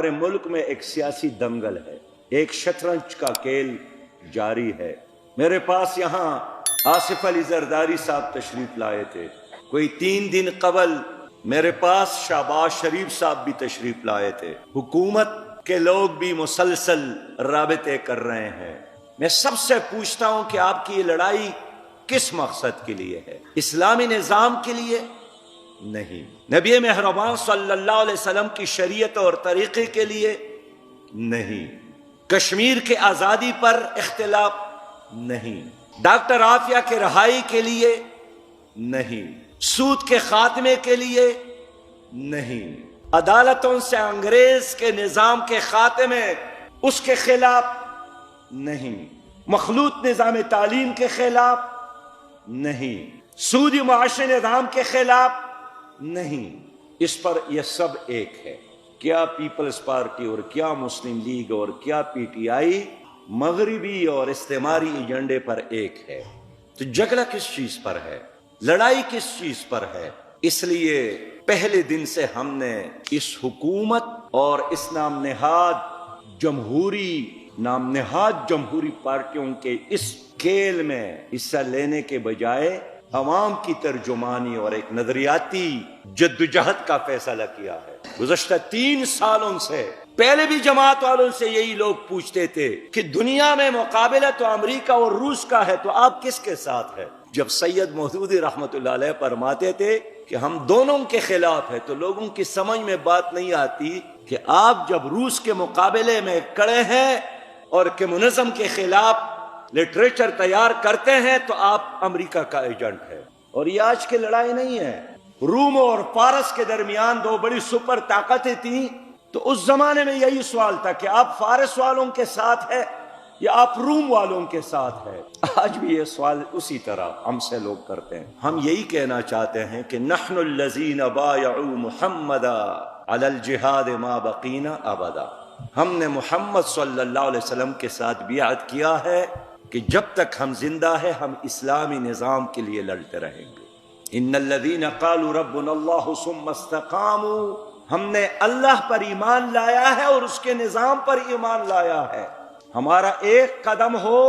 ہمارے ملک میں ایک سیاسی دنگل ہے، ایک شطرنج کا کھیل جاری ہے۔ میرے پاس یہاں آصف علی زرداری صاحب تشریف لائے تھے، کوئی 3 دن قبل میرے پاس شہباز شریف صاحب بھی تشریف لائے تھے۔ حکومت کے لوگ بھی مسلسل رابطے کر رہے ہیں۔ میں سب سے پوچھتا ہوں کہ آپ کی یہ لڑائی کس مقصد کے لیے ہے؟ اسلامی نظام کے لیے نہیں، نبی مہربان صلی اللہ علیہ وسلم کی شریعت اور طریقے کے لیے نہیں، کشمیر کے آزادی پر اختلاف نہیں، ڈاکٹر عافیہ کے رہائی کے لیے نہیں، سود کے خاتمے کے لیے نہیں، عدالتوں سے انگریز کے نظام کے خاتمے اس کے خلاف نہیں، مخلوط نظام تعلیم کے خلاف نہیں، سودی معاشی نظام کے خلاف نہیں۔ اس پر یہ سب ایک ہے۔ کیا پیپلز پارٹی اور کیا مسلم لیگ اور کیا پی ٹی آئی مغربی اور استعماری ایجنڈے پر ایک ہے، تو جھگڑا کس چیز پر ہے؟ لڑائی کس چیز پر ہے؟ اس لیے پہلے دن سے ہم نے اس حکومت اور اس نام نہاد جمہوری پارٹیوں کے اس کھیل میں حصہ لینے کے بجائے عوام کی ترجمانی اور ایک نظریاتی جدوجہد کا فیصلہ کیا ہے۔ گزشتہ 3 سالوں سے پہلے بھی جماعت والوں سے یہی لوگ پوچھتے تھے کہ دنیا میں مقابلہ تو امریکہ اور روس کا ہے، تو آپ کس کے ساتھ ہے؟ جب سید مودودی رحمت اللہ علیہ فرماتے تھے کہ ہم دونوں کے خلاف ہے، تو لوگوں کی سمجھ میں بات نہیں آتی کہ آپ جب روس کے مقابلے میں کڑے ہیں اور کمیونزم کے خلاف لٹریچر تیار کرتے ہیں تو آپ امریکہ کا ایجنٹ ہے۔ اور یہ آج کی لڑائی نہیں ہے۔ روم اور فارس کے درمیان 2 بڑی سپر طاقتیں تھیں، تو اس زمانے میں یہی سوال تھا کہ آپ فارس والوں کے ساتھ ہے یا آپ روم والوں کے ساتھ ہے۔ آج بھی یہ سوال اسی طرح ہم سے لوگ کرتے ہیں۔ ہم یہی کہنا چاہتے ہیں کہ نحن الذین بایعوا محمدا علی الجہاد ما بقینا ابدا، ہم نے محمد صلی اللہ علیہ وسلم کے ساتھ بیعت کیا ہے کہ جب تک ہم زندہ ہیں ہم اسلامی نظام کے لیے لڑتے رہیں گے۔ ان الذین قالوا ربنا اللہ ثم استقاموا، ہم نے اللہ پر ایمان لایا ہے اور اس کے نظام پر ایمان لایا ہے۔ ہمارا ایک قدم ہو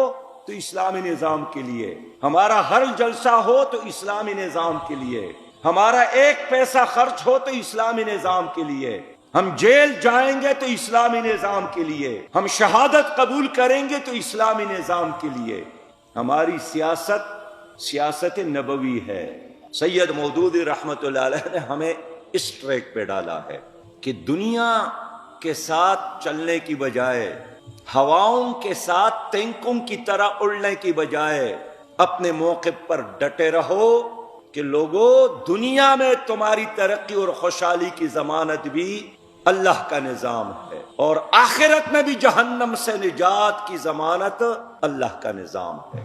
تو اسلامی نظام کے لیے، ہمارا ہر جلسہ ہو تو اسلامی نظام کے لیے، ہمارا ایک پیسہ خرچ ہو تو اسلامی نظام کے لیے، ہم جیل جائیں گے تو اسلامی نظام کے لیے، ہم شہادت قبول کریں گے تو اسلامی نظام کے لیے۔ ہماری سیاست نبوی ہے۔ سید مودودی رحمت اللہ علیہ نے ہمیں اس ٹریک پہ ڈالا ہے کہ دنیا کے ساتھ چلنے کی بجائے، ہواؤں کے ساتھ تینکوں کی طرح اڑنے کی بجائے اپنے موقف پر ڈٹے رہو کہ لوگوں، دنیا میں تمہاری ترقی اور خوشحالی کی ضمانت بھی اللہ کا نظام ہے، اور آخرت میں بھی جہنم سے نجات کی ضمانت اللہ کا نظام ہے۔